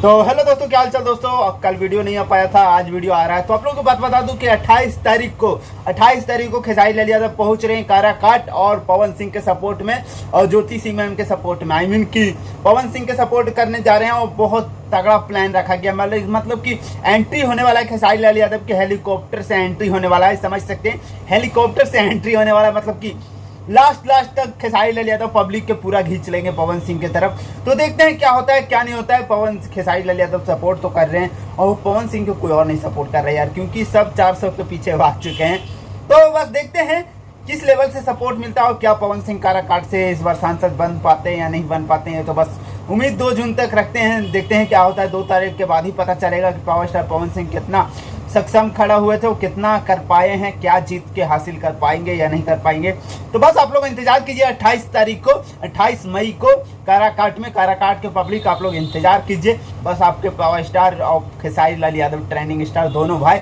तो हेलो दोस्तों, क्या हाल चाल दोस्तों। कल वीडियो नहीं आ पाया था, आज वीडियो आ रहा है। तो आप लोगों को बात बता दूं कि 28 तारीख को खेसारी लाल यादव पहुंच रहे हैं काराकाट और पवन सिंह के सपोर्ट में और ज्योति सिंह मैम के सपोर्ट में। कि पवन सिंह के सपोर्ट करने जा रहे हैं और बहुत तगड़ा प्लान रखा गया। मतलब कि एंट्री होने वाला है खेसारी लाल यादव के, हेलीकॉप्टर से एंट्री होने वाला है, समझ सकते हैं। हेलीकॉप्टर से एंट्री होने वाला है, मतलब कि लास्ट तक खेसारी लाल यादव पब्लिक के पूरा खींच लेंगे पवन सिंह की तरफ। तो देखते हैं क्या होता है क्या नहीं होता है। खेसारी लाल यादव सपोर्ट तो कर रहे हैं और पवन सिंह को कोई और नहीं सपोर्ट कर रहा है यार, क्योंकि सब 400 के पीछे भाग चुके हैं। तो बस देखते हैं किस लेवल से सपोर्ट मिलता है और क्या पवन सिंह काराकाट से इस बार सांसद बन पाते हैं या नहीं बन पाते हैं। तो बस उम्मीद 2 जून तक रखते हैं, देखते हैं क्या होता है। 2 तारीख के बाद ही पता चलेगा कि पावर स्टार पवन सिंह कितना सक्षम खड़ा हुए थे, वो कितना कर पाए हैं, क्या जीत के हासिल कर पाएंगे या नहीं कर पाएंगे। तो बस आप लोग इंतजार कीजिए 28 मई को काराकाट के पब्लिक आप लोग इंतजार कीजिए। बस आपके पावर स्टार और खेसारी लाल यादव ट्रेंडिंग स्टार दोनों भाई